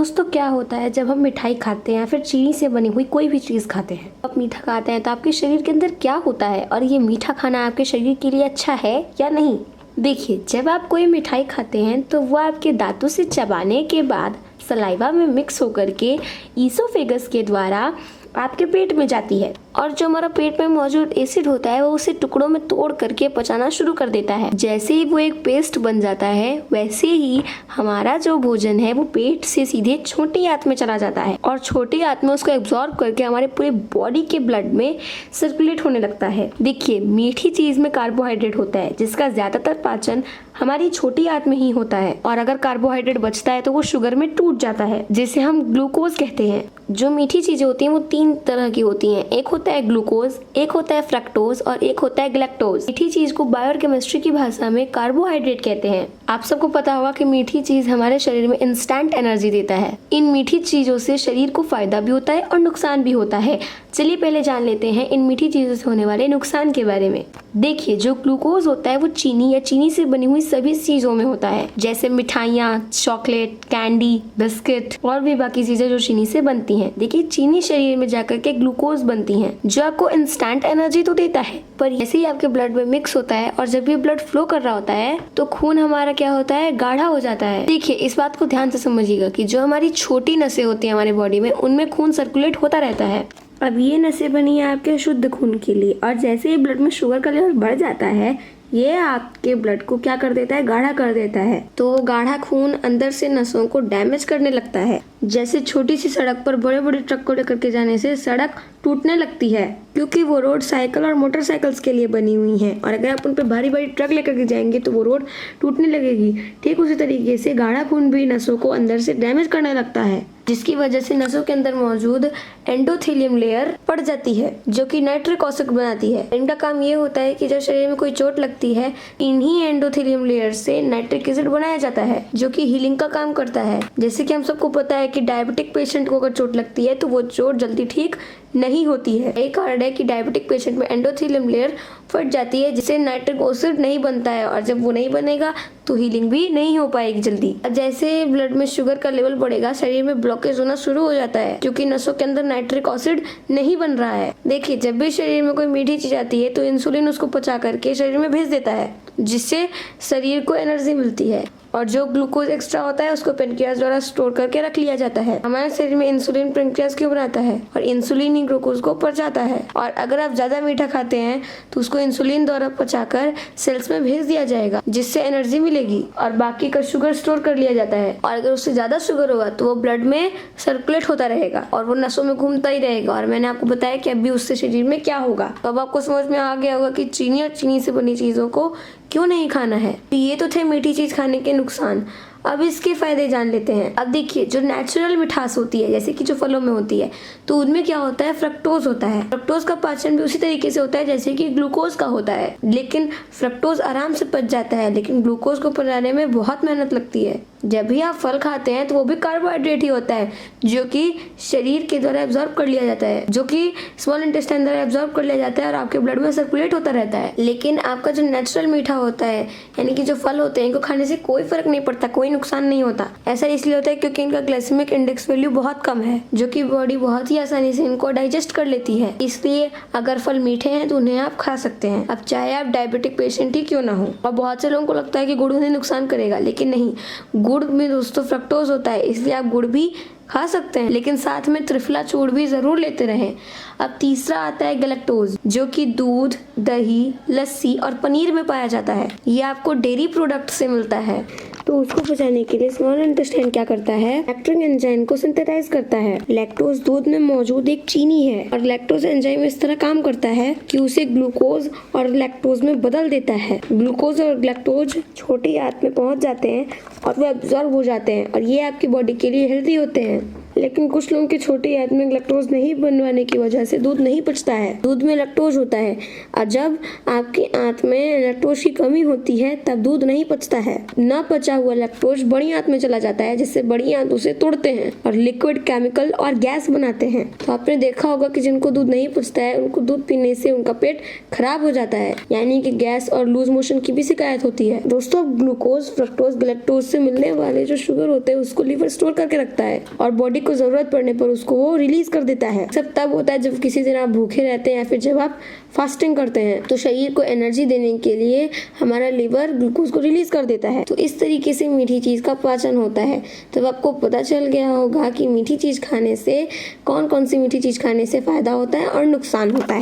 दोस्तों क्या होता है जब हम मिठाई खाते हैं या फिर चीनी से बनी हुई कोई भी चीज़ खाते हैं, आप मीठा खाते हैं तो आपके शरीर के अंदर क्या होता है और ये मीठा खाना आपके शरीर के लिए अच्छा है या नहीं। देखिए, जब आप कोई मिठाई खाते हैं तो वो आपके दांतों से चबाने के बाद सलाइवा में मिक्स होकर के ईसोफेगस के द्वारा आपके पेट में जाती है और जो हमारा पेट में मौजूद एसिड होता है वो उसे टुकड़ों में तोड़ करके पचाना शुरू कर देता है। जैसे ही वो एक पेस्ट बन जाता है वैसे ही हमारा जो भोजन है वो पेट से सीधे छोटी आंत में चला जाता है और छोटी आंत में उसको एब्जॉर्ब करके हमारे पूरे बॉडी के ब्लड में सर्कुलेट होने लगता है। देखिए, मीठी चीज में कार्बोहाइड्रेट होता है जिसका ज्यादातर पाचन हमारी छोटी आंत में ही होता है और अगर कार्बोहाइड्रेट बचता है तो वो शुगर में टूट जाता है जिसे हम ग्लूकोज कहते हैं। जो मीठी चीजें होती हैं वो 3 तरह की होती हैं, एक होता है ग्लूकोज, एक होता है फ्रक्टोज और एक होता है गैलेक्टोज। मीठी चीज को बायोकेमिस्ट्री की भाषा में कार्बोहाइड्रेट कहते हैं। आप सबको पता होगा कि मीठी चीज हमारे शरीर में इंस्टेंट एनर्जी देता है। इन मीठी चीजों से शरीर को फायदा भी होता है और नुकसान भी होता है। चलिए पहले जान लेते हैं इन मीठी चीजों से होने वाले नुकसान के बारे में। देखिए, जो ग्लूकोज होता है वो चीनी या चीनी से बनी हुई सभी चीजों में होता है, जैसे मिठाइयाँ, चॉकलेट, कैंडी, बिस्किट और भी बाकी चीजें जो चीनी से बनती हैं। देखिए, चीनी शरीर में जाकर के ग्लूकोज बनती हैं जो आपको इंस्टेंट एनर्जी तो देता है, पर जैसे ही आपके ब्लड में मिक्स होता है और जब ये ब्लड फ्लो कर रहा होता है तो खून हमारा क्या होता है, गाढ़ा हो जाता है। देखिए, इस बात को ध्यान से समझिएगा कि जो हमारी छोटी नसें होती हैं हमारे बॉडी में, उनमें खून सर्कुलेट होता रहता है। अब ये नसें बनी है आपके शुद्ध खून के लिए और जैसे ही ब्लड में शुगर का लेवल बढ़ जाता है ये आपके ब्लड को क्या कर देता है, गाढ़ा कर देता है। तो गाढ़ा खून अंदर से नसों को डैमेज करने लगता है। जैसे छोटी सी सड़क पर बड़े बड़े ट्रक को लेकर के जाने से सड़क टूटने लगती है क्योंकि वो रोड साइकिल और मोटरसाइकिल्स के लिए बनी हुई है और अगर आप उन पर भारी भारी ट्रक लेकर के जाएंगे तो वो रोड टूटने लगेगी। ठीक उसी तरीके से गाढ़ा खून भी नसों को अंदर से डैमेज करने लगता है जिसकी वजह से नसों के अंदर मौजूद एंडोथेलियम लेयर पड़ जाती है जो कि नाइट्रिक एसिड बनाती है। इनका काम ये होता है कि जब शरीर में कोई चोट लगती है इन्हीं एंडोथेलियम लेयर से नाइट्रिक एसिड बनाया जाता है जो कि हीलिंग का काम करता है। जैसे कि हम सबको पता है कि डायबिटिक पेशेंट को अगर चोट लगती है तो वो चोट जल्दी ठीक नहीं होती है। एक कारण है कि डायबिटिक पेशेंट में एंडोथेलियम लेयर फट जाती है जिससे नाइट्रिक एसिड नहीं बनता है और जब वो नहीं बनेगा तो हीलिंग भी नहीं हो पाएगी जल्दी। जैसे ब्लड में शुगर का लेवल बढ़ेगा शरीर में ब्लॉकेज होना शुरू हो जाता है क्योंकि नसों के अंदर नाइट्रिक एसिड नहीं बन रहा है। देखिए, जब भी शरीर में कोई मीठी चीज आती है तो इंसुलिन उसको पचा करके शरीर में भेज देता है जिससे शरीर को एनर्जी मिलती है और जो ग्लूकोज एक्स्ट्रा होता है उसको पेनक्रियास द्वारा स्टोर करके रख लिया जाता है। हमारे शरीर में इंसुलिन पेनक्रियास क्यों बनाता है और इंसुलिन ही ग्लूकोज को पचाता है और अगर आप ज्यादा मीठा खाते हैं तो उसको इंसुलिन द्वारा पचाकर सेल्स में भेज दिया जाएगा जिससे एनर्जी मिलेगी और बाकी का शुगर स्टोर कर लिया जाता है और अगर उससे ज्यादा शुगर होगा तो वो ब्लड में सर्कुलेट होता रहेगा और वो नसों में घूमता ही रहेगा और मैंने आपको बताया कि अभी उससे शरीर में क्या होगा। तो अब आपको समझ में आ गया होगा कि चीनी और चीनी से बनी चीजों को क्यों नहीं खाना है। ये तो थे मीठी चीज खाने के नुकसान। अब इसके फायदे जान लेते हैं। अब देखिए, जो नेचुरल मिठास होती है जैसे कि जो फलों में होती है तो उनमें क्या होता है, फ्रक्टोज होता है। फ्रक्टोज का पाचन भी उसी तरीके से होता है जैसे कि ग्लूकोज का होता है, लेकिन फ्रक्टोज आराम से पच जाता है लेकिन ग्लूकोज को पचाने में बहुत मेहनत लगती है। जब भी आप फल खाते हैं तो वो भी कार्बोहाइड्रेट ही होता है जो कि शरीर के द्वारा एब्जॉर्ब कर लिया जाता है, जो कि स्मॉल इंटेस्टाइन द्वारा एब्जॉर्ब कर लिया जाता है और आपके ब्लड में सर्कुलेट होता रहता है। लेकिन आपका जो नेचुरल मीठा होता है यानी कि जो फल होते हैं इनको खाने से कोई फर्क नहीं पड़ता, कोई नुकसान नहीं होता। ऐसा इसलिए होता है क्योंकि इनका ग्लाइसेमिक इंडेक्स वैल्यू बहुत कम है जो कि बॉडी बहुत ही आसानी से इनको डाइजेस्ट कर लेती है। इसलिए अगर फल मीठे हैं तो उन्हें आप खा सकते हैं, अब चाहे आप डायबिटिक पेशेंट ही क्यों ना हो। और बहुत से लोगों को लगता है कि गुड़ उन्हें नुकसान करेगा, लेकिन नहीं, गुड़ में दोस्तों फ्रक्टोज होता है इसलिए आप गुड़ भी खा सकते हैं लेकिन साथ में त्रिफला चूर्ण भी जरूर लेते रहें। अब तीसरा आता है गैलेक्टोज जो कि दूध, दही, लस्सी और पनीर में पाया जाता है। ये आपको डेयरी प्रोडक्ट से मिलता है। तो उसको पचाने के लिए स्मॉल इंटेस्टाइन क्या करता है, लैक्टिक एंजाइम को सिंथेसाइज करता है। लैक्टोज दूध में मौजूद एक चीनी है और लैक्टोज एंजाइम इस तरह काम करता है कि उसे ग्लूकोज और लैक्टोज में बदल देता है। ग्लूकोज और लैक्टोज छोटी आंत में पहुंच जाते हैं और वो एब्जॉर्ब हो जाते हैं और ये आपकी बॉडी के लिए हेल्दी होते हैं। लेकिन कुछ लोगों की छोटी आंत में लैक्टोज नहीं बनवाने की वजह से दूध नहीं पचता है। दूध में लैक्टोज होता है और जब आपकी आंत में लैक्टोज की कमी होती है तब दूध नहीं पचता है। न पचा हुआ लैक्टोज बड़ी आंत में चला जाता है, जिससे बड़ी आंत उसे तोड़ते हैं और लिक्विड, केमिकल और गैस बनाते हैं। तो आपने देखा होगा कि जिनको दूध नहीं पचता है उनको दूध पीने से उनका पेट खराब हो जाता है, यानी कि गैस और लूज मोशन की भी शिकायत होती है। दोस्तों, ग्लूकोज, फ्रक्टोज, गैलेक्टोज से मिलने वाले जो शुगर होते हैं उसको लीवर स्टोर करके रखता है और बॉडी को जरूरत पड़ने पर उसको वो रिलीज कर देता है। सब तब होता है जब किसी दिन आप भूखे रहते हैं या फिर जब आप फास्टिंग करते हैं, तो शरीर को एनर्जी देने के लिए हमारा लीवर ग्लूकोज को रिलीज कर देता है। तो इस तरीके से मीठी चीज का पाचन होता है। तो आपको पता चल गया होगा कि मीठी चीज खाने से, कौन कौन सी मीठी चीज खाने से फायदा होता है और नुकसान होता है।